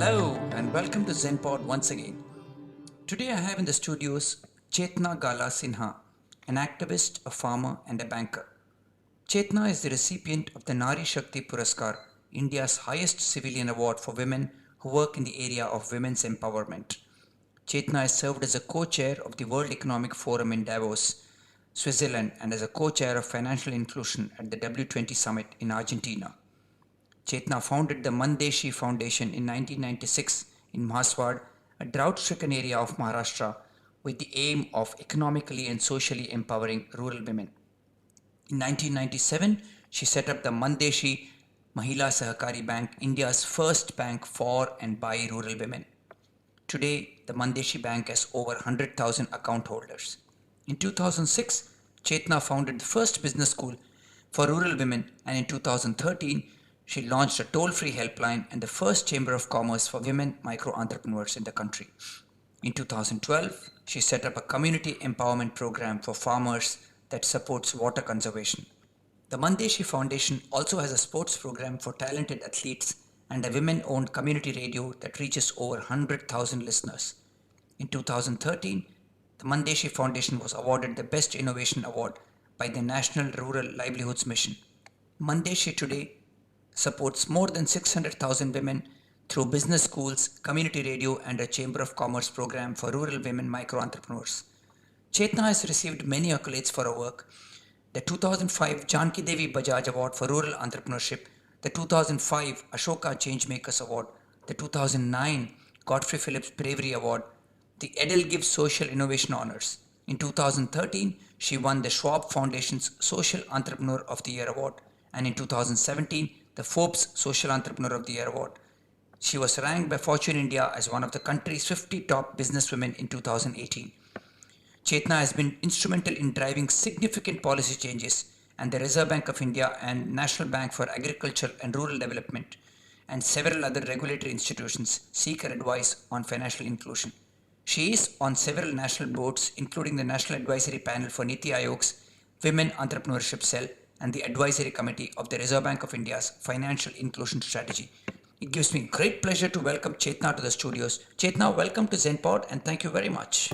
Hello and welcome to ZENPod once again. Today I have in the studios Chetna Gala Sinha, an activist, a farmer and a banker. Chetna is the recipient of the Nari Shakti Puraskar, India's highest civilian award for women who work in the area of women's empowerment. Chetna has served as a co-chair of the World Economic Forum in Davos, Switzerland, and as a co-chair of financial inclusion at the W20 Summit in Argentina. Chetna founded the Mann Deshi Foundation in 1996 in Mhaswad, a drought-stricken area of Maharashtra, with the aim of economically and socially empowering rural women. In 1997, she set up the Mann Deshi Mahila Sahakari Bank, India's first bank for and by rural women. Today, the Mann Deshi Bank has over 100,000 account holders. In 2006, Chetna founded the first business school for rural women, and in 2013, she launched a toll-free helpline and the first chamber of commerce for women micro-entrepreneurs in the country. In 2012, she set up a community empowerment program for farmers that supports water conservation. The Mann Deshi Foundation also has a sports program for talented athletes and a women-owned community radio that reaches over 100,000 listeners. In 2013, the Mann Deshi Foundation was awarded the Best Innovation Award by the National Rural Livelihoods Mission. Mann Deshi today supports more than 600,000 women through business schools, community radio, and a Chamber of Commerce program for rural women micro-entrepreneurs. Chetna has received many accolades for her work: the 2005 Janki Devi Bajaj Award for Rural Entrepreneurship, the 2005 Ashoka Changemakers Award, the 2009 Godfrey Phillips Bravery Award, the Edelgive Social Innovation Honors. In 2013, she won the Schwab Foundation's Social Entrepreneur of the Year Award, and in 2017, the Forbes Social Entrepreneur of the Year Award. She was ranked by Fortune India as one of the country's 50 top businesswomen in 2018. Chetna has been instrumental in driving significant policy changes, and the Reserve Bank of India and National Bank for Agriculture and Rural Development and several other regulatory institutions seek her advice on financial inclusion. She is on several national boards, including the National Advisory Panel for Niti Ayog's Women Entrepreneurship Cell and the Advisory Committee of the Reserve Bank of India's Financial Inclusion Strategy. It gives me great pleasure to welcome Chetna to the studios. Chetna, welcome to ZENPod and thank you very much.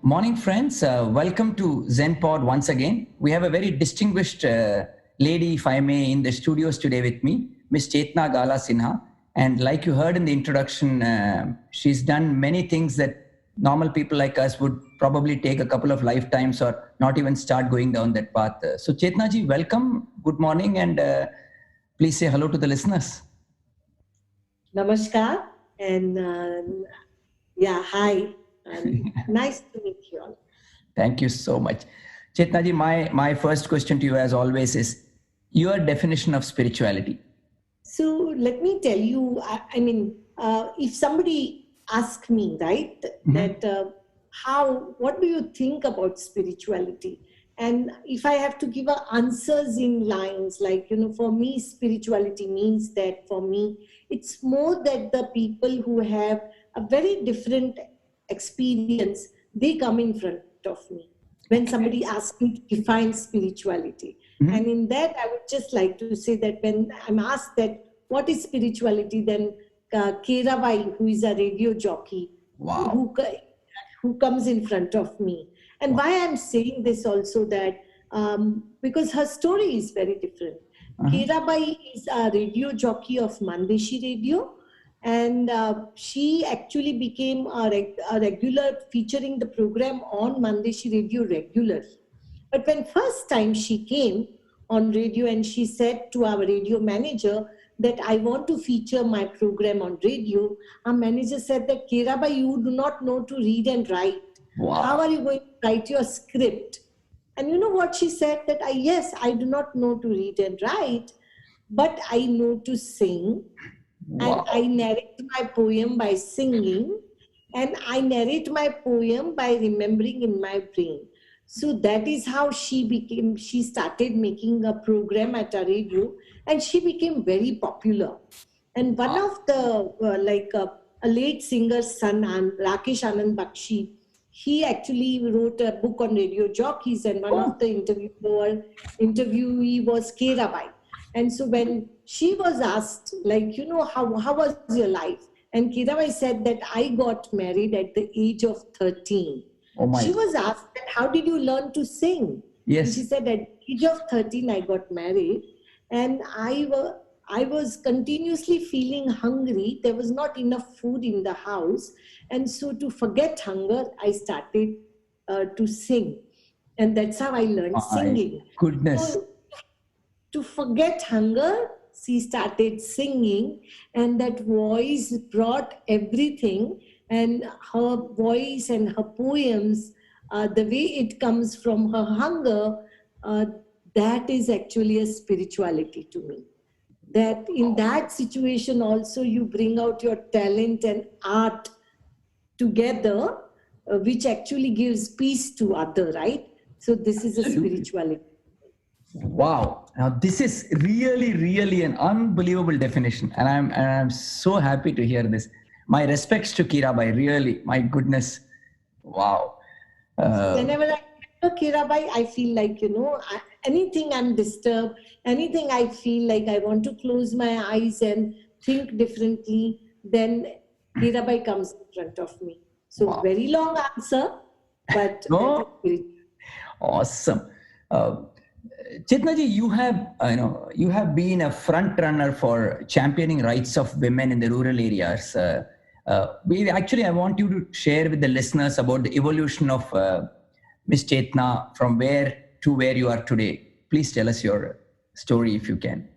Morning friends, welcome to ZENPod once again. We have a very distinguished lady, if I may, in the studios today with me, Miss Chetna Gala Sinha. And like you heard in the introduction, she's done many things that normal people like us would probably take a couple of lifetimes or not even start going down that path. So Chetna ji, welcome, good morning, and please say hello to the listeners. Namaskar, and hi, and nice to meet you all. Thank you so much. Chetna ji, my first question to you as always is your definition of spirituality. So let me tell you, if somebody asks me, right, that what do you think about spirituality? And if I have to give answers in lines, like, for me, spirituality means that for me, it's more that the people who have a very different experience, they come in front of me when somebody asks me to define spirituality. And in that, I would just like to say that when I'm asked that, what is spirituality, then Kerabai, who is a radio jockey, who comes in front of me. And why I'm saying this also that, because her story is very different. Kerabai is a radio jockey of Mann Deshi Radio, and she actually became a regular, featuring the program on Mann Deshi Radio regularly. But when first time she came on radio and she said to our radio manager that I want to feature my program on radio, our manager said that, Kerabai, you do not know to read and write. Wow. How are you going to write your script? And you know what she said? That yes, I do not know to read and write, but I know to sing. Wow. And I narrate my poem by singing, and I narrate my poem by remembering in my brain. So that is how she started making a program at a radio, and she became very popular. And one of the, a late singer's son, Rakesh Anand Bakshi, he actually wrote a book on radio jockeys, and one of the interviewee was Kerabai. And so when she was asked, like, how was your life? And Kirabai said that I got married at the age of 13. Oh my. She was asked that, how did you learn to sing? Yes. And she said, at the age of 13, I got married, and I was continuously feeling hungry. There was not enough food in the house. And so to forget hunger, I started to sing. And that's how I learned singing. Goodness. So, to forget hunger, she started singing, and that voice brought everything. And her voice and her poems, the way it comes from her hunger, that is actually a spirituality to me. That in that situation also you bring out your talent and art together, which actually gives peace to other, right? So this is a spirituality. Wow. Now this is really, really an unbelievable definition. And I'm so happy to hear this. My respects to Kirabai, really. My goodness. Wow. Whenever I remember Kirabai, I feel like, anything I'm disturbed, anything I feel like I want to close my eyes and think differently, then Kirabai comes in front of me. So wow. Very long answer, but no. Awesome. Chetna ji, you have been a front runner for championing rights of women in the rural areas. I want you to share with the listeners about the evolution of Miss Chetna from where to where you are today. Please tell us your story if you can.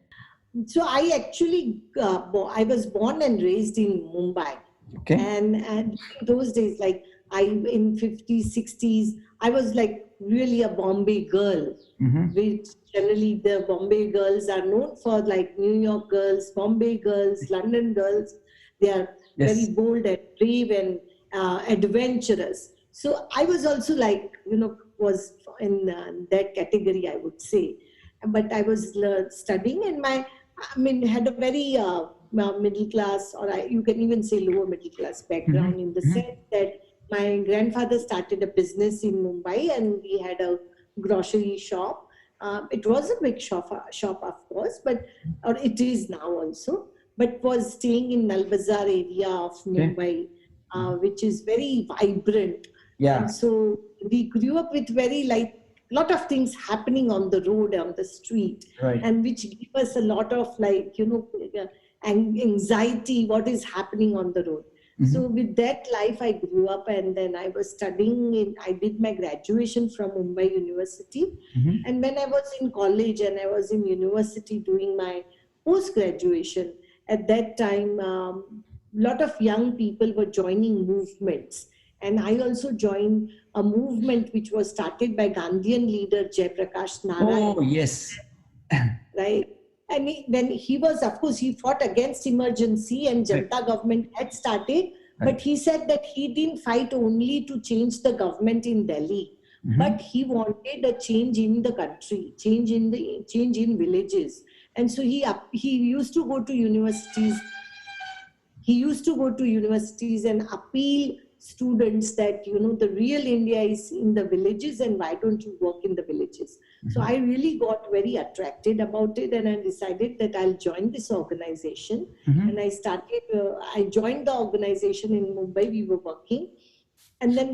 So I actually, I was born and raised in Mumbai. Okay. And in those days, like in 50s, 60s, I was like really a Bombay girl, which generally the Bombay girls are known for, like New York girls, Bombay girls, London girls. They are very bold and brave and adventurous. So I was also like, was in that category, I would say. But I was studying, and had a very middle class, or you can even say lower middle class background, in the sense that my grandfather started a business in Mumbai, and we had a grocery shop. It was a big shop, of course, or it is now also, but was staying in Nal Bazar area of Mumbai, which is very vibrant. Yeah. And so we grew up with very lot of things happening on the road, on the street, right. And which give us a lot of anxiety, what is happening on the road. So with that life, I grew up, and then I was studying I did my graduation from Mumbai University. And when I was in college and I was in university doing my post-graduation, at that time, lot of young people were joining movements. And I also joined a movement which was started by Gandhian leader Jayaprakash Narayan. Oh, yes. Right. And when he was, of course, he fought against emergency, and Janata government had started. But he said that he didn't fight only to change the government in Delhi, but he wanted a change in the country, change in villages. And so he used to go to universities. He used to go to universities and appeal students that, the real India is in the villages, and why don't you work in the villages? So I really got very attracted about it, and I decided that I'll join this organization. And I joined the organization in Mumbai. We were working. And then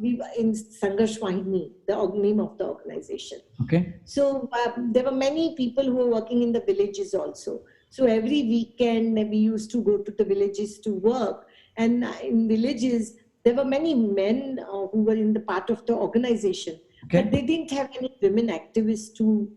we were in Sangharsh Vahini, the name of the organization. Okay. So there were many people who were working in the villages also. So every weekend we used to go to the villages to work. And in villages, there were many men who were in the part of the organization. Okay. But they didn't have any women activists to,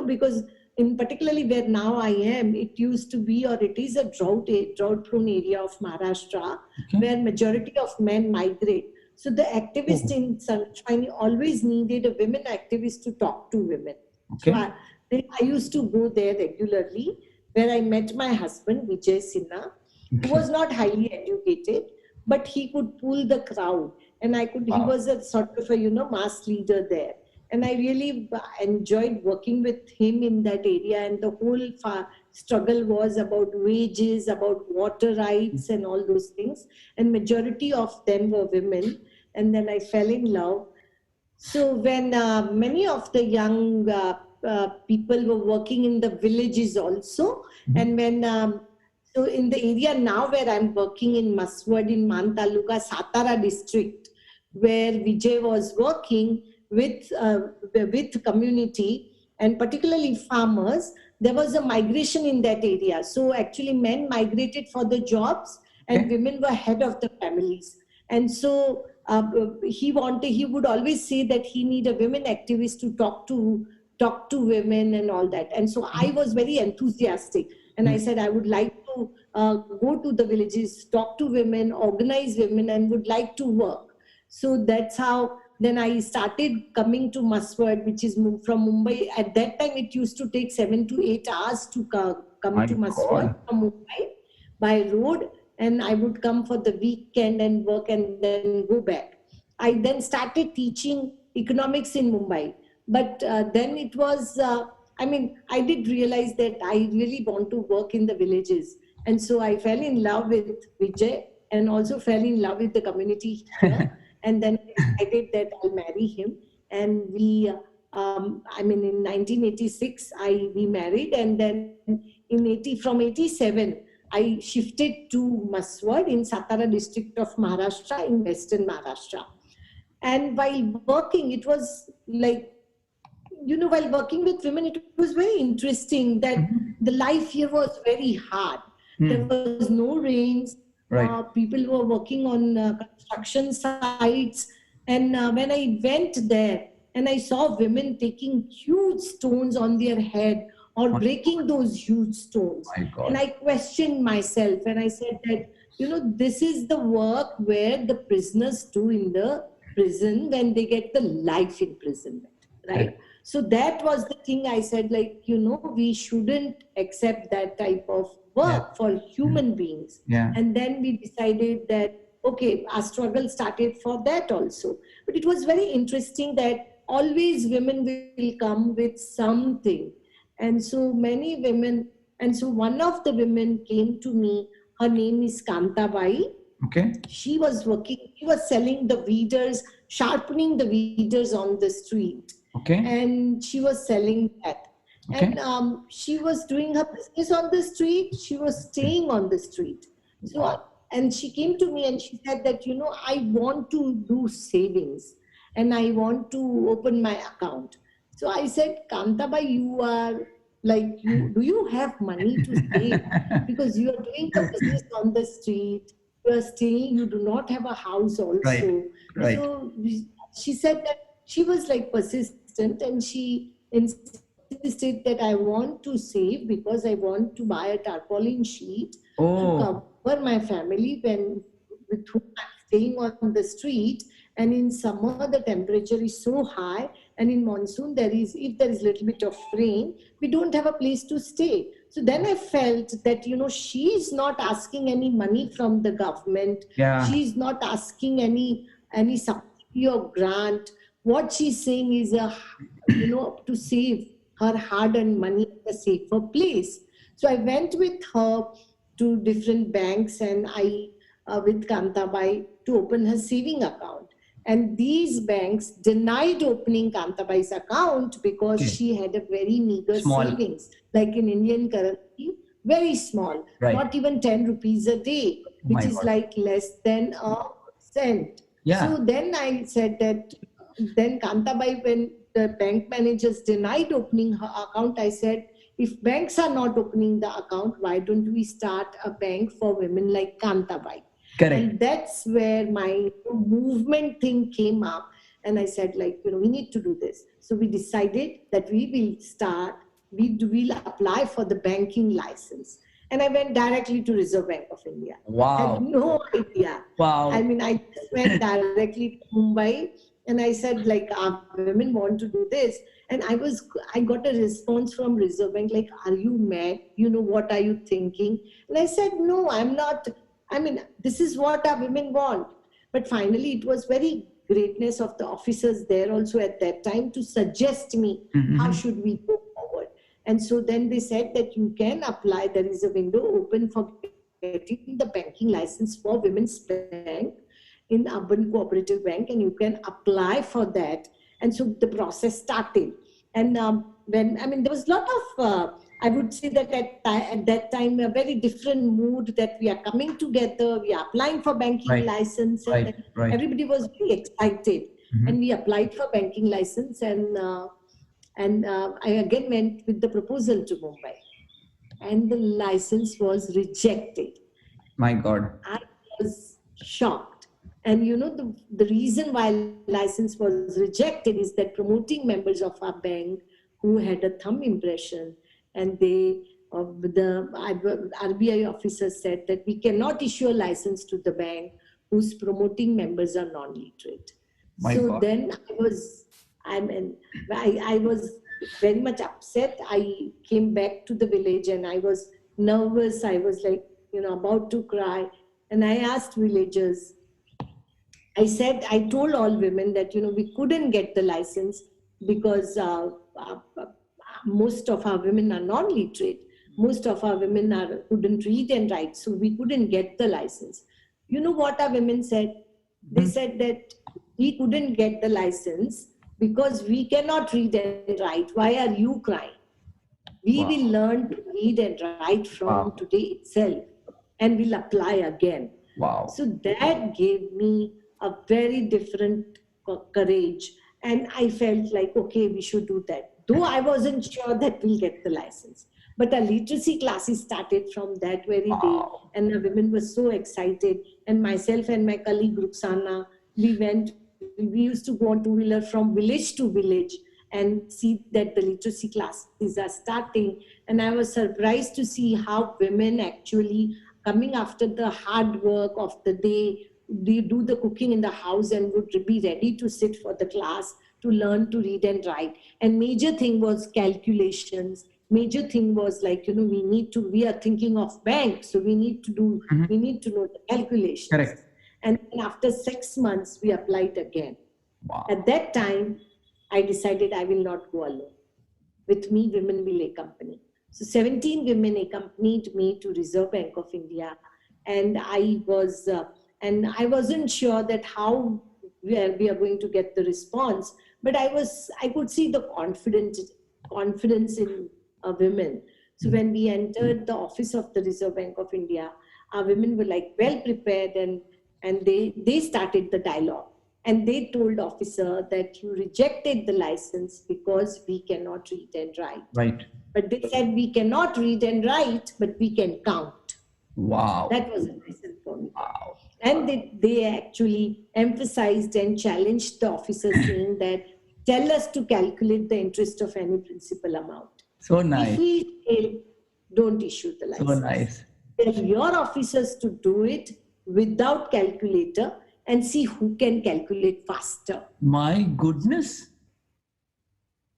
because in particularly where now I am, it used to be, or it is a drought-prone area of Maharashtra, where majority of men migrate. So the activists in Sangharsh always needed a women activist to talk to women. Okay. So I used to go there regularly, where I met my husband, Vijay Sinha, who was not highly educated, but he could pull the crowd. And he was a sort of a, mass leader there. And I really enjoyed working with him in that area. And the whole struggle was about wages, about water rights and all those things. And majority of them were women. And then I fell in love. So when many of the young people were working in the villages also. And when so in the area now where I'm working in Mhaswad in Mann Taluka, Satara district, where Vijay was working with community and particularly farmers, there was a migration in that area. So actually men migrated for the jobs and women were head of the families. And so he would always say that he need a women activist to talk to women and all that. And so I was very enthusiastic. And I said, I would like to go to the villages, talk to women, organize women, and would like to work. So that's how then I started coming to Mhaswad, which is from Mumbai. At that time, it used to take 7 to 8 hours to come to Mhaswad from Mumbai by road. And I would come for the weekend and work and then go back. I then started teaching economics in Mumbai. But then it was, I did realize that I really want to work in the villages. And so I fell in love with Vijay and also fell in love with the community here. And then I decided that I'll marry him. And we, in 1986, we married. And then from 87, I shifted to Mhaswad in Satara district of Maharashtra in Western Maharashtra. And while working, it was like, while working with women, it was very interesting that the life here was very hard. There was no rains. People were working on construction sites. And when I went there and I saw women taking huge stones on their head or breaking those huge stones. And I questioned myself and I said that, this is the work where the prisoners do in the prison when they get the life imprisonment, right? So that was the thing I said, like, we shouldn't accept that type of work for human beings. And then we decided that, okay, our struggle started for that also. But it was very interesting that always women will come with something. And so many women, and so one of the women came to me, her name is Kantabai. She was selling the weeders, sharpening the weeders on the street. And she was selling that. And she was doing her business on the street. She was staying on the street. So, and she came to me and she said that, I want to do savings and I want to open my account. So I said, Kantabai, you are like, do you have money to save? Because you are doing the business on the street. You are staying, you do not have a house also. So she said that she was like persistent and she insisted that I want to save because I want to buy a tarpaulin sheet to cover my family with whom I'm staying on the street. And in summer, the temperature is so high. And in monsoon, if there is little bit of rain, we don't have a place to stay. So then I felt that, she's not asking any money from the government. She's not asking any subsidy or grant. What she's saying is, to save her hard-earned money in a safer place. So I went with her to different banks and with Kantabai to open her saving account. And these banks denied opening Kantabai's account because she had a very meager savings, like in Indian currency, very small, not even 10 rupees a day, which is like less than a cent. So then I said that, then Kantabai, when the bank managers denied opening her account, I said, if banks are not opening the account, why don't we start a bank for women like Kantabai? And that's where my movement thing came up. And I said, like, we need to do this. So we decided that we will apply for the banking license. And I went directly to Reserve Bank of India. I had no idea. I just went directly to Mumbai and I said, like, our women want to do this. And I got a response from Reserve Bank, like, are you mad? What are you thinking? And I said, no, I'm not. This is what our women want. But finally, it was very greatness of the officers there also at that time to suggest me, how should we go forward? And so then they said that you can apply. There is a window open for getting the banking license for Women's Bank in Urban Cooperative Bank, and you can apply for that. And so the process started. And there was a lot of, I would say that at that time, a very different mood that we are coming together, we are applying for banking license, and everybody was very excited. And we applied for banking license, and I again went with the proposal to Mumbai, and the license was rejected. My God. I was shocked. And the reason why license was rejected is that promoting members of our bank who had a thumb impression, and the RBI officer said that we cannot issue a license to the bank whose promoting members are non-literate. Then I was very much upset. I came back to the village and I was nervous. I was like, about to cry. And I asked villagers, I told all women that, we couldn't get the license because most of our women are non-literate. Most of our women couldn't read and write, so we couldn't get the license. You know what our women said? They said that we couldn't get the license because we cannot read and write. Why are you crying? We will learn to read and write from today itself, and we'll apply again. Wow. So that gave me a very different courage. And I felt like, okay, we should do that. Though I wasn't sure that we'll get the license. But our literacy classes started from that very day. And the women were so excited. And myself and my colleague Ruxana, we used to go on two-wheeler from village to village and see that the literacy classes are starting. And I was surprised to see how women actually coming after the hard work of the day, they do the cooking in the house and would be ready to sit for the class to learn to read and write. And major thing was calculations. Major thing was like, we are thinking of banks, so we need to know the calculations. Correct. And then after 6 months, we applied again. Wow. At that time, I decided I will not go alone. With me, women will accompany. So 17 women accompanied me to Reserve Bank of India. And I wasn't sure that how we are going to get the response, but I could see the confidence in women. So when we entered the office of the Reserve Bank of India, our women were like well prepared, and they started the dialogue. And they told officer that you rejected the license because we cannot read and write. Right. But they said we cannot read and write, but we can count. Wow. That was a lesson for me. Wow. And they actually emphasized and challenged the officer, saying that tell us to calculate the interest of any principal amount. So nice. If we fail, don't issue the license. So nice. Tell your officers to do it without calculator and see who can calculate faster. My goodness.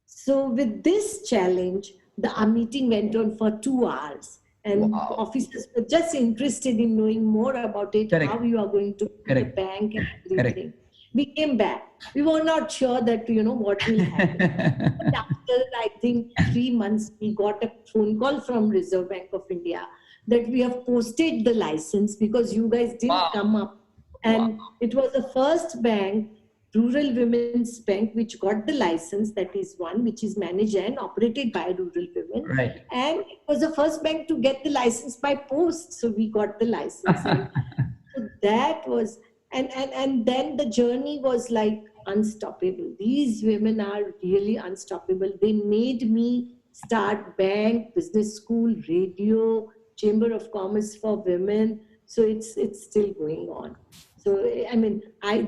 So with this challenge, our meeting went on for 2 hours. And officers were just interested in knowing more about it, how you are going to the bank and everything. We came back. We were not sure that, what will happen. But after, I think, 3 months, we got a phone call from Reserve Bank of India that we have posted the license because you guys didn't come up. And it was the first bank, Rural Women's Bank, which got the license, that is one, which is managed and operated by rural women. Right. And it was the first bank to get the license by post. So we got the license. So that was, and then the journey was like unstoppable. These women are really unstoppable. They made me start bank, business school, radio, Chamber of Commerce for women. So it's still going on. So,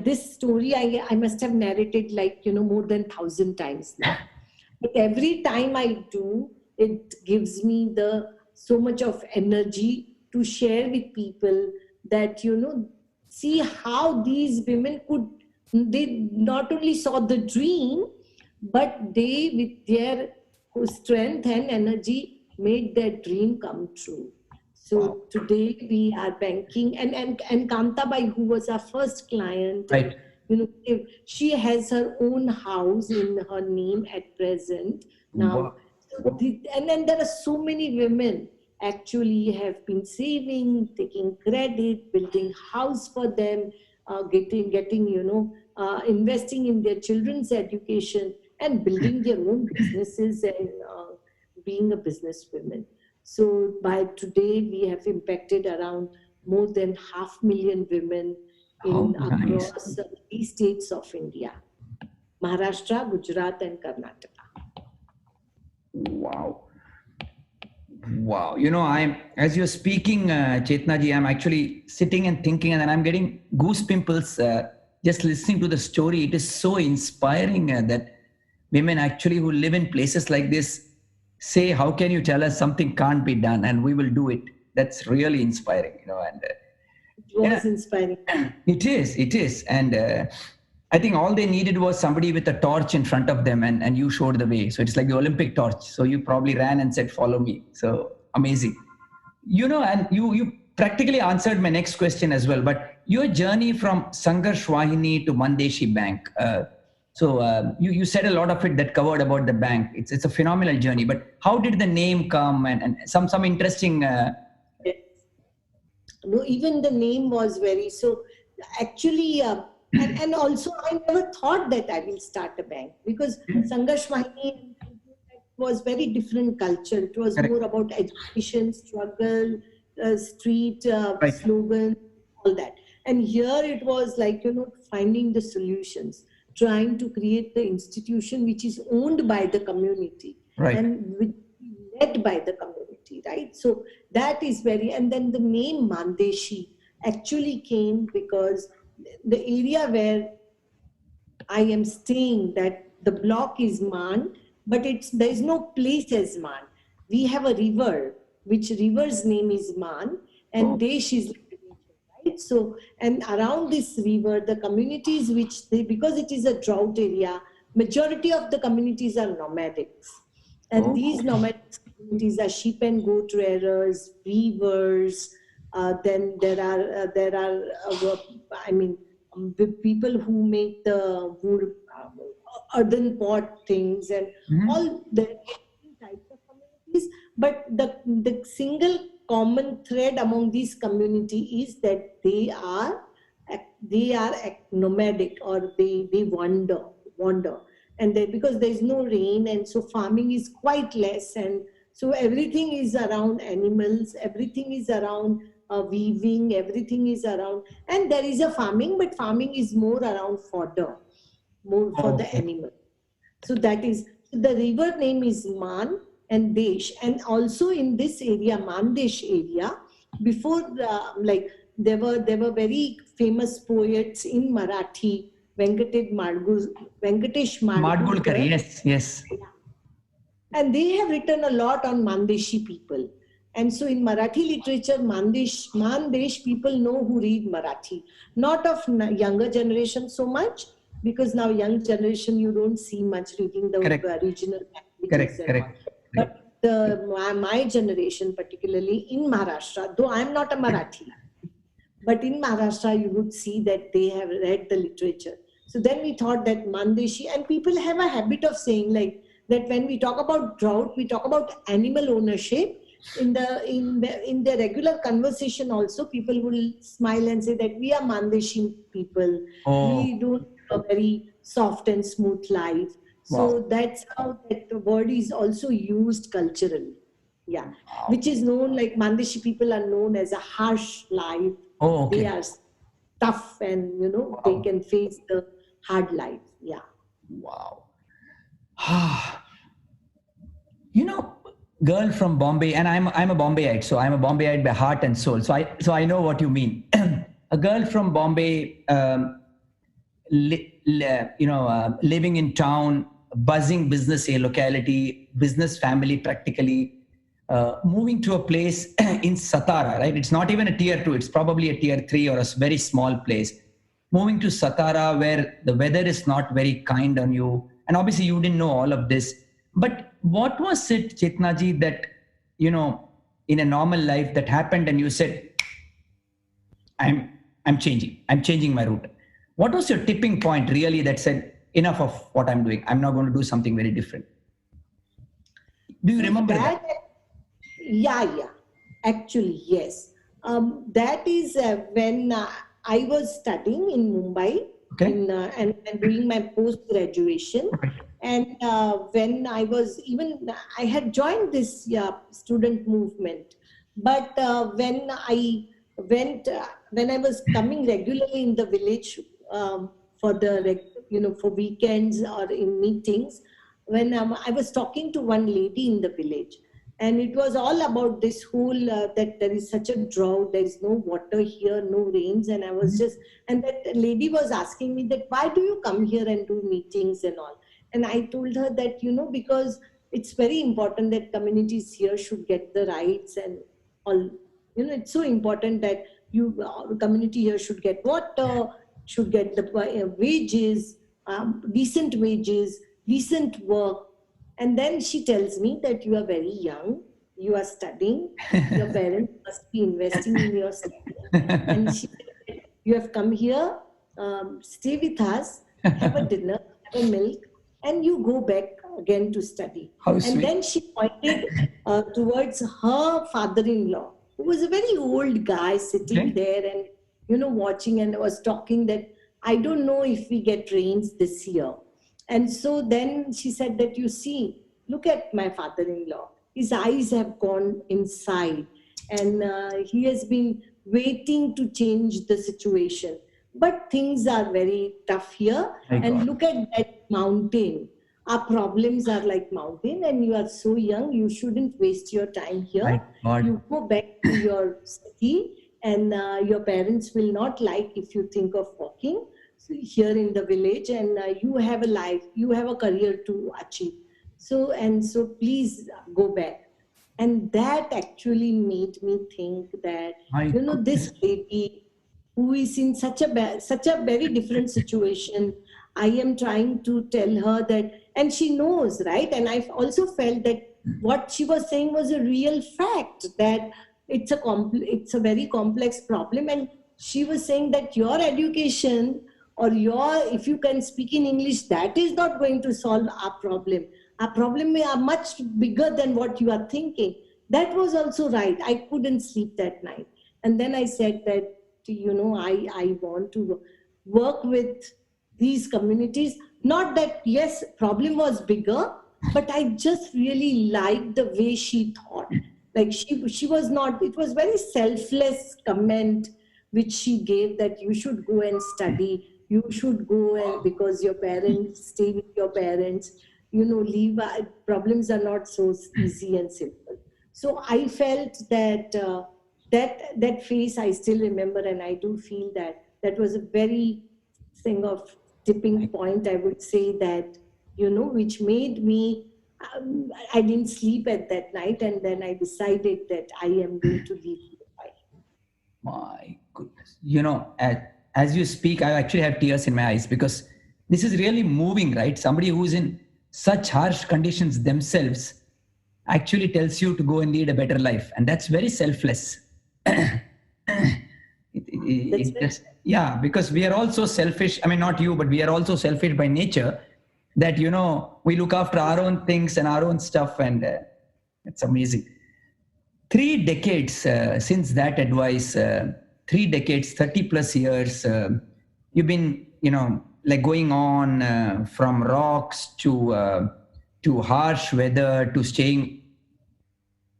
this story, I must have narrated more than 1,000 times now. But every time I do, it gives me so much of energy to share with people that, see how these women they not only saw the dream, but they, with their strength and energy, made their dream come true. So today we are banking, and Kantabai, who was our first client, right. She has her own house in her name at present now. Wow. And then there are so many women actually have been saving, taking credit, building house for them, getting investing in their children's education. and building their own businesses and being a businesswoman. So by today, we have impacted around more than 500,000 women Oh, in nice. across 3 states of India: Maharashtra, Gujarat, and Karnataka. Wow. Wow. As you're speaking, Chetna ji, I'm actually sitting and thinking, and then I'm getting goose pimples just listening to the story. It is so inspiring that women actually who live in places like this say, how can you tell us something can't be done? And we will do it. That's really inspiring, and It was inspiring. it is. And I think all they needed was somebody with a torch in front of them, and you showed the way. So it's like the Olympic torch. So you probably ran and said, follow me. So amazing. And you practically answered my next question as well. But your journey from Sangarsh Wahini to Mann Deshi Bank. You said a lot of it that covered about the bank. It's a phenomenal journey. But how did the name come and some interesting... No, even the name was very so. Actually, and also I never thought that I will start a bank, because Sangarsh Wahini was very different culture. It was more about education, struggle, street slogan, all that. And here it was like, finding the solutions, trying to create the institution which is owned by the community and which is led by the community, right? So that is very, and then the name Mann Deshi actually came because the area where I am staying, that the block is Mann, but there is no place as Mann. We have a river, which river's name is Mann, and Desh is right. So, and around this river, the communities because it is a drought area, majority of the communities are nomadics, and these nomadic communities are sheep and goat rearers, weavers. Then there are the people who make the wood, earthen pot things, and all the types of communities. But the single common thread among these community is that they are nomadic, or they wander, and because there is no rain, and so farming is quite less, and so everything is around animals, everything is around weaving, everything is around, and there is a farming, but farming is more around fodder, more for the animal. So that is, the river name is Mann and Desh, and also in this area, Mann Desh area, before there were very famous poets in Marathi, Venkatesh Mahadevan. Yes. And they have written a lot on Mann Deshi people. And so in Marathi literature, Mann Desh people know who read Marathi. Not of younger generation so much, because now young generation, you don't see much reading the regional languages. But my generation, particularly in Maharashtra, though I'm not a Marathi, but in Maharashtra, you would see that they have read the literature. So then we thought that Mann Deshi, and people have a habit of saying that when we talk about drought, we talk about animal ownership. In the regular conversation also, people will smile and say that we are Mann Deshi people. We don't have a very soft and smooth life. So that's how that word is also used culturally. Yeah. Which is known, like Mann Deshi people are known as a harsh life. They are tough, and they can face the hard life. Yeah. Wow. Girl from Bombay, and I'm a Bombayite, so I'm a Bombayite by heart and soul. So I know what you mean. A girl from Bombay, living in town, buzzing business locality, business family practically, moving to a place in Satara, right? It's not even a tier 2, it's probably a tier 3 or a very small place. Moving to Satara, where the weather is not very kind on you, and obviously you didn't know all of this. But what was it, Chetna ji, that, in a normal life that happened and you said, I'm changing my route? What was your tipping point really that said, enough of what I'm doing, I'm not going to do something very different? Do you remember that? Yeah. Actually, yes. That is when I was studying in Mumbai and doing my post-graduation. And when I had joined this student movement, but when I was coming regularly in the village for for weekends or in meetings, when I was talking to one lady in the village, and it was all about this whole that there is such a drought, there is no water here, no rains, and I was just, and that lady was asking me that why do you come here and do meetings and all, and I told her that because it's very important that communities here should get the rights and all. It's so important that community here should get water, should get the wages, decent wages, decent work. And then she tells me that you are very young, you are studying, your parents must be investing in your study. And she said, you have come here, stay with us, have a dinner, have a milk, and you go back again to study. How and sweet. then she pointed towards her father-in-law, who was a very old guy sitting there and, watching, and was talking that, I don't know if we get rains this year. And so then she said that, you see, look at my father-in-law. His eyes have gone inside, and he has been waiting to change the situation. But things are very tough here. And look at that mountain. Our problems are like mountain, and you are so young, you shouldn't waste your time here. You go back to your city, and your parents will not like if you think of walking here in the village, and you have a life, you have a career to achieve. So please go back. And that actually made me think that, this lady who is in such a very different situation, I am trying to tell her that, and she knows, right? And I've also felt that what she was saying was a real fact, that it's a very complex problem. And she was saying that your education, or if you can speak in English, that is not going to solve our problem. Our problem are much bigger than what you are thinking. That was also right. I couldn't sleep that night. And then I said that, I want to work with these communities. Not that, yes, problem was bigger, but I just really liked the way she thought. Like she was not, it was very selfless comment which she gave, that you should go and study. You should go, and because your parents, stay with your parents, leave. Problems are not so easy and simple. So I felt that that face I still remember, and I do feel that was a very thing of tipping point, I would say, that, which made me, I didn't sleep at that night, and then I decided that I am going to leave Mumbai. My goodness. As you speak, I actually have tears in my eyes, because this is really moving, right? Somebody who's in such harsh conditions themselves actually tells you to go and lead a better life. And that's very selfless. Because we are also selfish. I mean, not you, but we are also selfish by nature, that, we look after our own things and our own stuff. And it's amazing. 3 decades since that advice, 3 decades, 30 plus years, you've been, like going on from rocks to harsh weather, to staying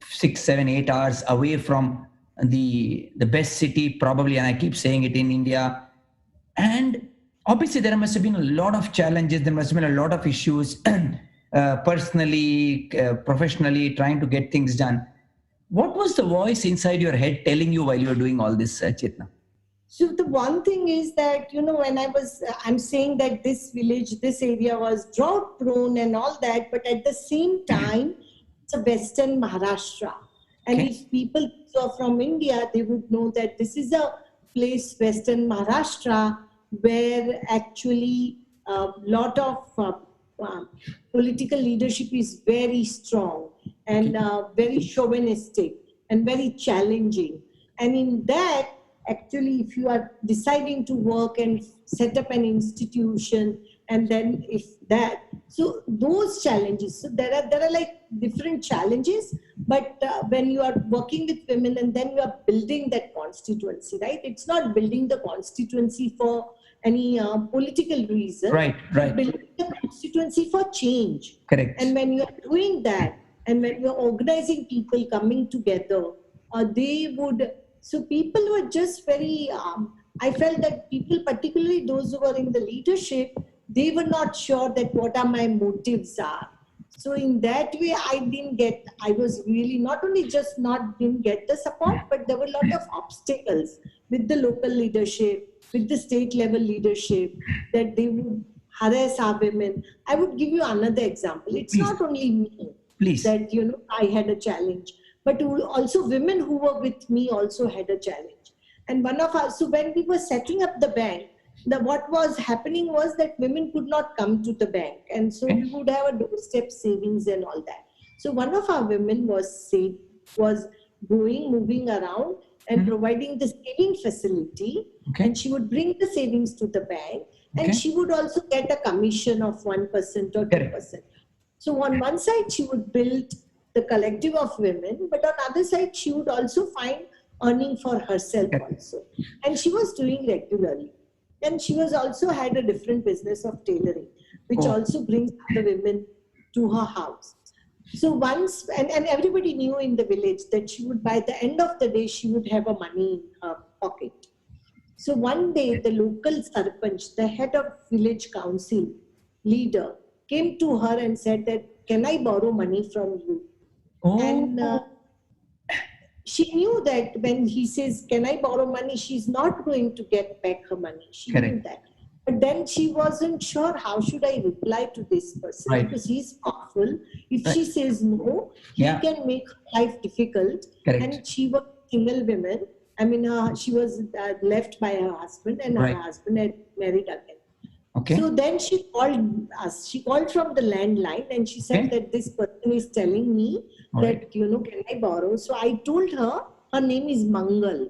6, 7, 8 hours away from the best city probably, and I keep saying it, in India. And obviously there must have been a lot of challenges, there must have been a lot of issues, personally, professionally, trying to get things done. What was the voice inside your head telling you while you were doing all this, Chetna? So the one thing is that, when I'm saying that this village, this area was drought prone and all that, but at the same time, it's a Western Maharashtra. And if people are from India, they would know that this is a place, Western Maharashtra, where actually a lot of political leadership is very strong and very chauvinistic and very challenging. And in that, actually, if you are deciding to work and set up an institution, and then so those challenges, so there are like different challenges, but when you are working with women and then you are building that constituency, right? It's not building the constituency for any political reason. Right. Building a constituency for change. Correct. And when you're doing that, and when you're organizing people coming together, they would, so people were just very, I felt that people, particularly those who were in the leadership, they were not sure that what are my motives are. So in that way, I was really not only just didn't get the support, but there were a lot of obstacles with the local leadership, with the state level leadership, that they would harass our women. I would give you another example. It's Please. not only me Please. that, I had a challenge, but also women who were with me also had a challenge. And so when we were setting up the bank, what was happening was that women could not come to the bank. And so we would have a doorstep savings and all that. So one of our women was moving around and providing the saving facility. Okay. And she would bring the savings to the bank, and she would also get a commission of 1% or 2%. So on one side, she would build the collective of women, but on the other side, she would also find earning for herself also. And she was doing regularly. And she was also had a different business of tailoring, which also brings the women to her house. So once, and everybody knew in the village that she would, by the end of the day, she would have a money in her pocket. So one day, the local sarpanch, the head of village council leader, came to her and said that, can I borrow money from you? And she knew that when he says, can I borrow money? She's not going to get back her money. She knew that. But then she wasn't sure how should I reply to this person, because he's powerful. If she says no, he can make her life difficult. And she was a single woman. I mean, she was left by her husband, and her husband had married again. Okay. So then she called us. She called from the landline, and she said that this person is telling me that, can I borrow? So I told her name is Mangal.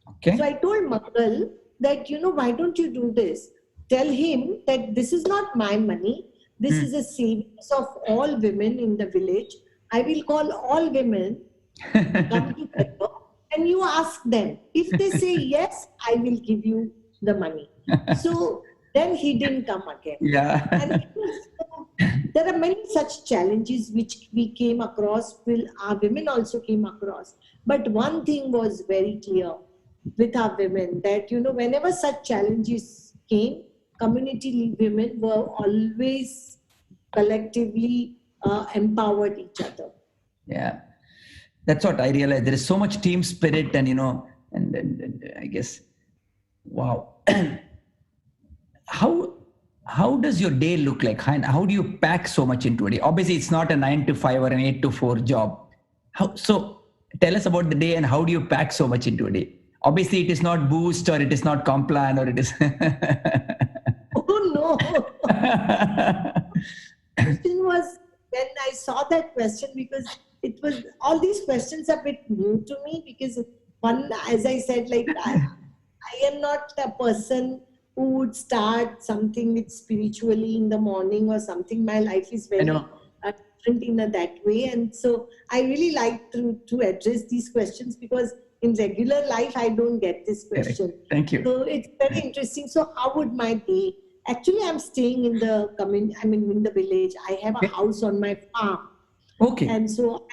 Okay. So I told Mangal that, why don't you do this? Tell him that this is not my money. This is a savings of all women in the village. I will call all women, come together, and you ask them. If they say yes, I will give you the money. So then he didn't come again. And there are many such challenges which we came across, our women also came across. But one thing was very clear with our women, that, whenever such challenges came, community women were always collectively empowered each other. Yeah. That's what I realized. There is so much team spirit and, and I guess, wow. How does your day look like? How do you pack so much into a day? Obviously, it's not a 9 to 5 or an 8 to 4 job. So tell us about the day, and how do you pack so much into a day? Obviously, it is not Boost, or it is not Complan, or it is... Oh, no. Question was, when I saw that question, because it was, all these questions are a bit new to me, because one, as I said, like I am not a person who would start something with spiritually in the morning or something. My life is very different in that way. And so I really like to address these questions, because in regular life, I don't get this question. Thank you. So it's very interesting. So how would my day? Actually, I'm staying in the in the village. I have a house on my farm. Okay. And so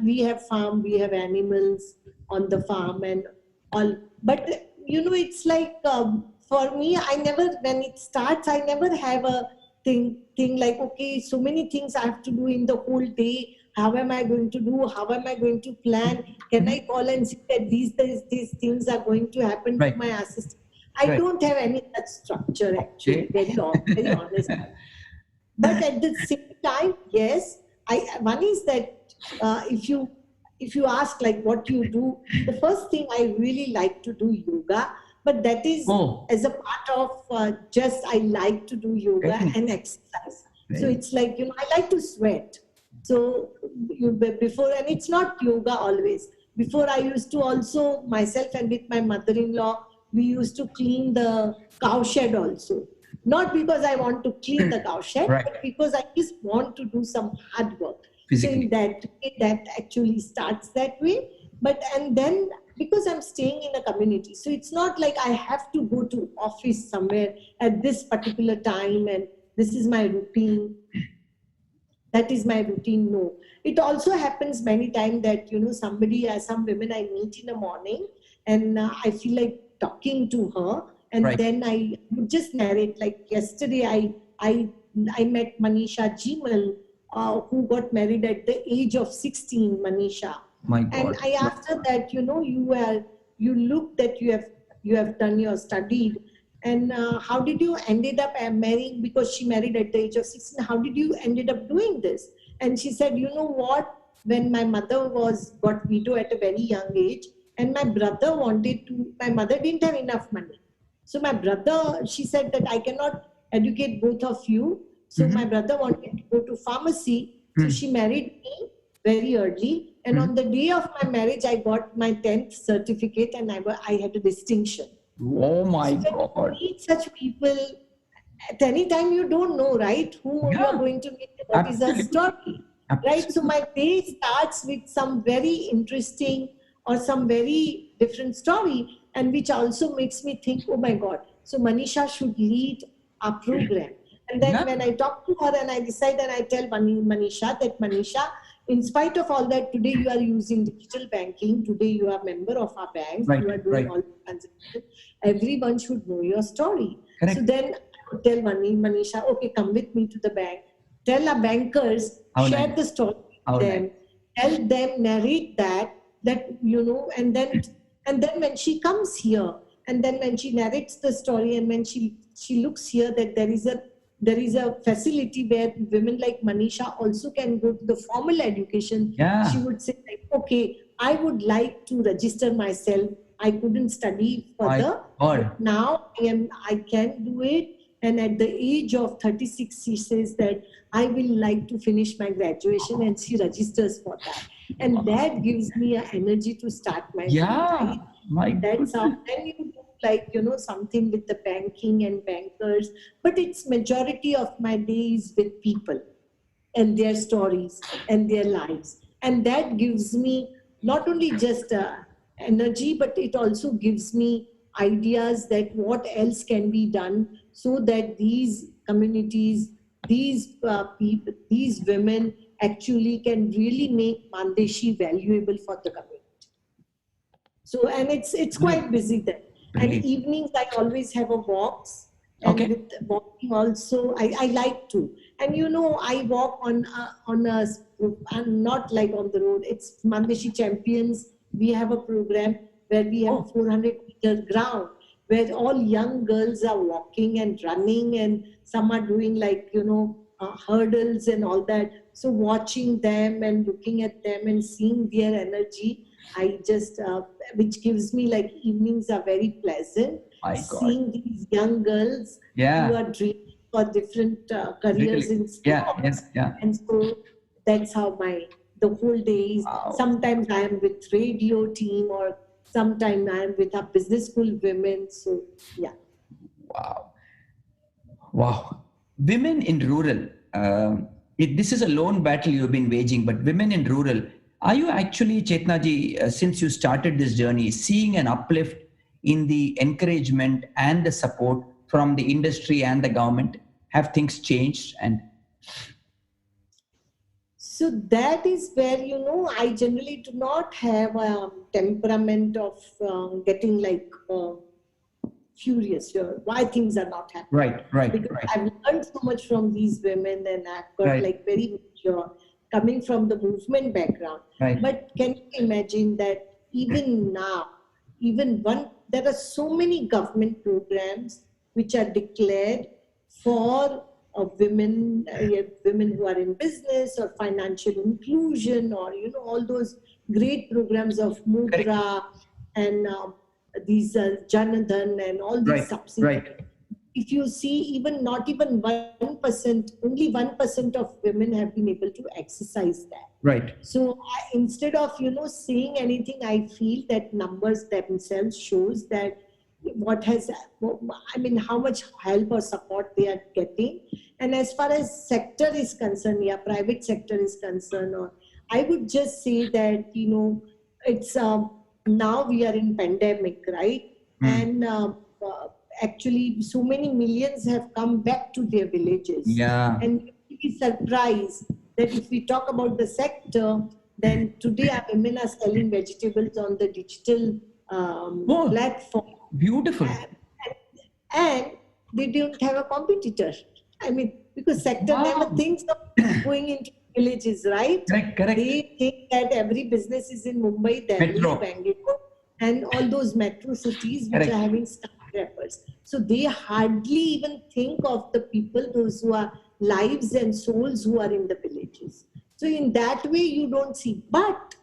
we have farm, we have animals on the farm and all. But, it's like, for me, when it starts, I never have a thing like, okay, so many things I have to do in the whole day. How am I going to do? How am I going to plan? Can I call and see that these things are going to happen to my assistant? I don't have any such structure, actually, very honest. But at the same time, yes, one is that if you ask like what you do, the first thing I really like to do yoga, but that is as a part of just I like to do yoga and exercise. So it's like, I like to sweat. So before, and it's not yoga always. Before I used to also, myself and with my mother-in-law, we used to clean the cow shed also. Not because I want to clean the cow shed, but because I just want to do some hard work. Physically. So in that way, that actually starts that way. And then because I'm staying in a community. So it's not like I have to go to office somewhere at this particular time and this is my routine. That is my routine. No, it also happens many times that somebody, some women I meet in the morning, and I feel like talking to her, and Right. then I would just narrate. Like yesterday, I met Manisha Jimal, who got married at the age of 16. Manisha, My and God. I asked her that you look that you have done your studied, and how did you ended up marrying, because she married at the age of 16, how did you ended up doing this? And she said, you know what, when my mother got widowed at a very young age, and my brother wanted to, my mother didn't have enough money, so my brother, she said that I cannot educate both of you, so my brother wanted to go to pharmacy, so she married me very early, and on the day of my marriage I got my 10th certificate, and I had a distinction. Oh my So when God. you meet such people, at any time you don't know, right? Who you are Yeah. going to meet, what is her Absolutely. story, right? So my day starts with some very interesting or some very different story, and which also makes me think, oh my God, so Manisha should lead our program. And then Yeah. when I talk to her and I decide and I tell Manisha that, Manisha, in spite of all that, today you are using digital banking, today you are a member of our bank, Right, you are doing right. all the transactions, everyone should know your story. Correct. So then I would tell Manisha, okay, come with me to the bank, tell our bankers, How share nice. the story How with them, tell them, narrate that and then when she comes here, and then when she narrates the story, and when she looks here that there is a facility where women like Manisha also can go to the formal education, Yeah. she would say, like, okay, I would like to register myself. I couldn't study further, but now I can do it. And at the age of 36, she says that I will like to finish my graduation, and she registers for that. And that gives me an energy to start my day, Yeah. right? My That's how. goodness. Then you do like something with the banking and bankers, but it's majority of my days with people and their stories and their lives, and that gives me not only just energy, but it also gives me ideas that what else can be done so that these communities, these people, these women actually can really make Mann Deshi valuable for the community. So, and it's quite busy then. And Brilliant. evenings I always have a walks, and Okay. with walking also I like to. And I walk on a, I'm not like on the road. It's Mann Deshi Champions. We have a program where we have a 400-meter ground where all young girls are walking and running, and some are doing like hurdles and all that. So watching them and looking at them and seeing their energy, I just which gives me like evenings are very pleasant. My God. Seeing these young girls who Yeah. are dreaming for different careers Really. in Yeah. stocks. Yes. Yeah. And so that's how the whole day is. Wow. Sometimes I am with radio team, or sometimes I am with our business school women. So yeah. Wow. Wow. Women in rural, this is a lone battle you've been waging, but women in rural, are you actually, Chetna ji, since you started this journey, seeing an uplift in the encouragement and the support from the industry and the government? Have things changed? And So that is where, I generally do not have a temperament of getting like furious here, why things are not happening. right. Because I've learned so much from these women, and I've got like very mature, coming from the movement background. Right. But can you imagine that even now, there are so many government programs which are declared for women who are in business, or financial inclusion, or all those great programs of Mudra and these Janadhan and all these subsidies. Right. If you see, even not even 1%, only 1% of women have been able to exercise that. Right. So instead of saying anything, I feel that numbers themselves shows that how much help or support they are getting. And as far as sector is concerned, private sector is concerned, or I would just say that it's now we are in pandemic, right? And actually so many millions have come back to their villages. Yeah. And you'll be surprised that if we talk about the sector, then today our women are selling vegetables on the digital platform. Beautiful. And they don't have a competitor. I mean, because sector never thinks of going into villages, right? Correct. They think that every business is in Mumbai, Delhi, Bangalore, and all those metro cities which are having skyscrapers. So they hardly even think of the people, those who are lives and souls who are in the villages. So in that way, you don't see. But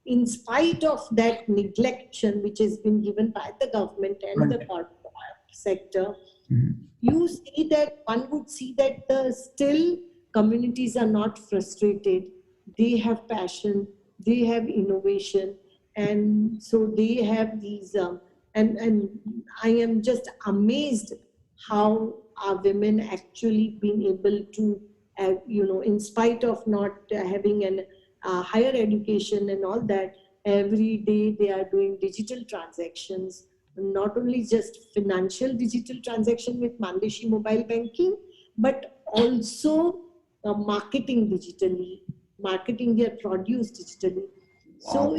in spite of that neglection which has been given by the government and the corporate sector, you see that one would see that still communities are not frustrated. They have passion, they have innovation, and so they have these. And I am just amazed how our women actually been able to, in spite of not having an higher education and all that, every day they are doing digital transactions. Not only just financial digital transaction with Mann Deshi mobile banking, but also marketing digitally, marketing their produce digitally. So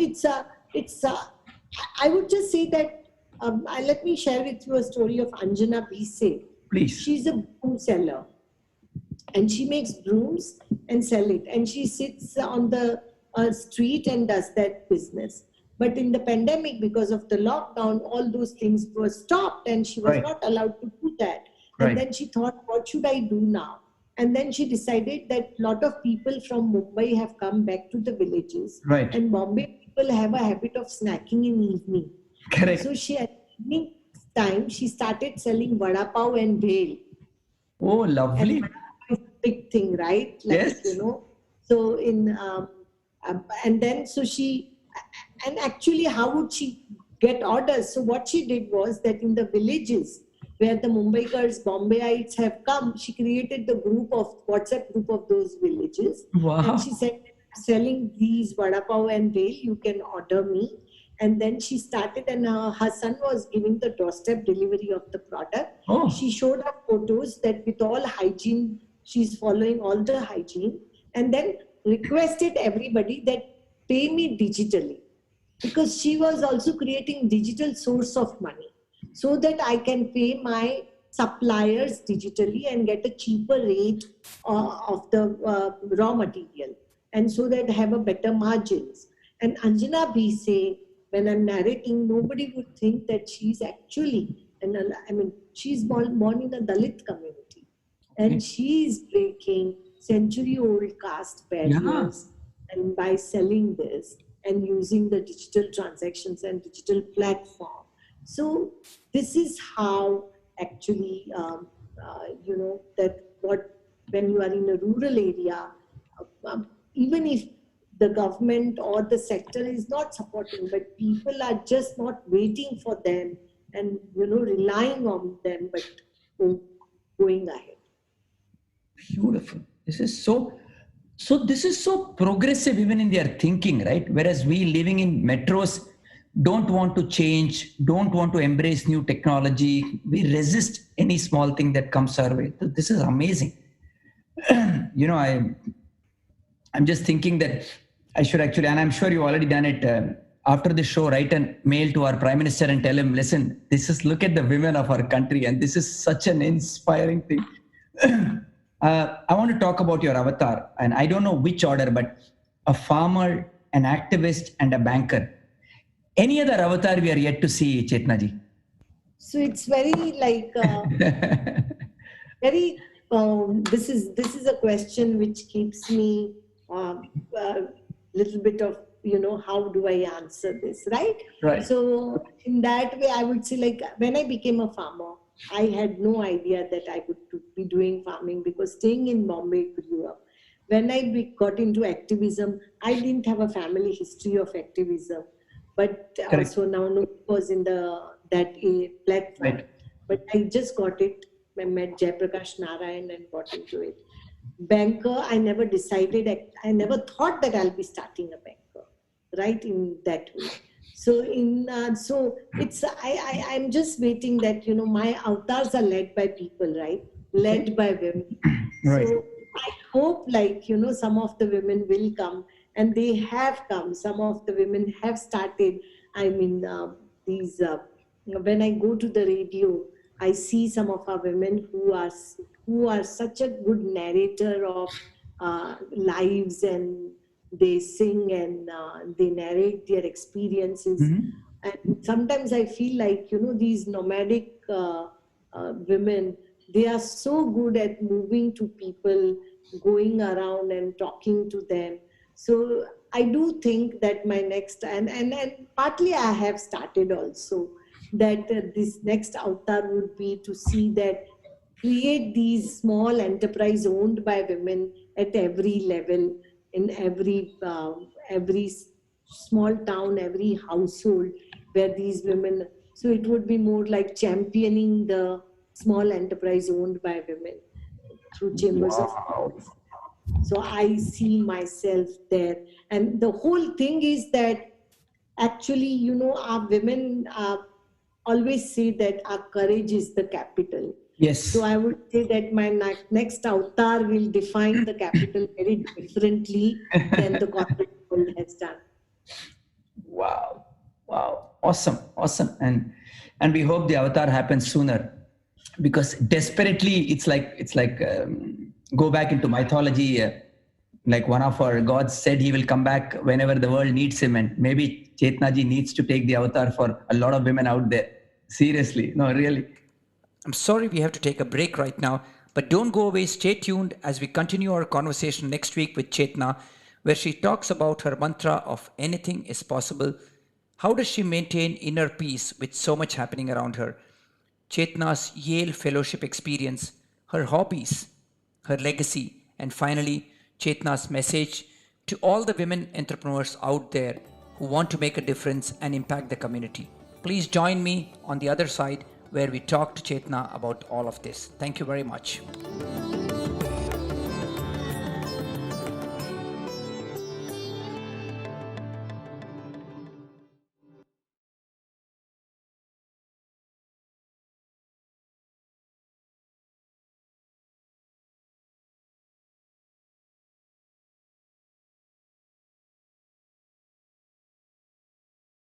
I would just say that, let me share with you a story of Anjana Bhise. Please. She's a broom seller and she makes brooms and sell it. And she sits on the street and does that business. But in the pandemic, because of the lockdown, all those things were stopped and she was not allowed to do that. And then she thought, what should I do now? And then she decided that a lot of people from Mumbai have come back to the villages. And Bombay people have a habit of snacking in evening. Correct. So she, at evening time, she started selling vada pav and bhel. Oh, lovely. And it's a big thing, right? Like, Yes. So and then so she, and actually how would she get orders? So what she did was that in the villages where the Mumbaikars, Bombayites have come, she created the WhatsApp group of those villages. Wow. And she said, selling these vada pav and bhel, you can order me. And then she started, and her son was giving the doorstep delivery of the product. Oh. She showed her photos that with all hygiene, she's following all the hygiene, and then requested everybody that pay me digitally, because she was also creating digital source of money so that I can pay my suppliers digitally and get a cheaper rate of the raw material, and so that have a better margins. And Anjana Bhise, when I'm narrating, nobody would think that she's actually, she's born in a Dalit community, and she's breaking century-old caste barriers, and by selling this and using the digital transactions and digital platform. So this is how actually, that when you are in a rural area, even if the government or the sector is not supporting, but people are just not waiting for them and, relying on them, but going ahead. Beautiful. This is so progressive even in their thinking, right? Whereas we living in metros don't want to change, don't want to embrace new technology. We resist any small thing that comes our way. This is amazing. I'm just thinking that I should actually, and I'm sure you've already done it, after the show, write a mail to our Prime Minister and tell him, listen, look at the women of our country, and this is such an inspiring thing. I want to talk about your avatar, and I don't know which order, but a farmer, an activist, and a banker. Any other avatar we are yet to see, Chetna ji? So it's very like, very, this is a question which keeps me little bit of, how do I answer this, right? Right. So in that way, I would say, like, when I became a farmer, I had no idea that I would be doing farming, because staying in Bombay grew up. When I got into activism, I didn't have a family history of activism, but so now was in that platform. Right. But I just got it. I met Jayaprakash Narayan and got into it. Banker, I never decided, I never thought that I'll be starting a banker, right, in that way. So it's I'm just waiting that my avatars are led by people, right? Led by women. Right. So I hope some of the women will come, and they have come. Some of the women have started. I mean, these when I go to the radio, I see some of our women who are such a good narrator of lives, and they sing and they narrate their experiences. And sometimes I feel like these nomadic women, they are so good at moving to people, going around and talking to them. So I do think that my next, and partly I have started also, that this next avatar would be to see that create these small enterprise owned by women at every level, in every small town, every household, where these women. So it would be more like championing the small enterprise owned by women through chambers of commerce. So I see myself there, and the whole thing is that actually, our women always say that our courage is the capital. Yes. So I would say that my next avatar will define the capital very differently than the corporate world has done. Wow. Awesome. And we hope the avatar happens sooner, because desperately it's like go back into mythology. Like one of our gods said he will come back whenever the world needs him, and maybe Chetna ji needs to take the avatar for a lot of women out there. Seriously, no, really. I'm sorry we have to take a break right now, but don't go away. Stay tuned as we continue our conversation next week with Chetna, where she talks about her mantra of anything is possible. How does she maintain inner peace with so much happening around her? Chetna's Yale Fellowship experience, her hobbies, her legacy, and finally, Chetna's message to all the women entrepreneurs out there who want to make a difference and impact the community. Please join me on the other side where we talk to Chetna about all of this. Thank you very much.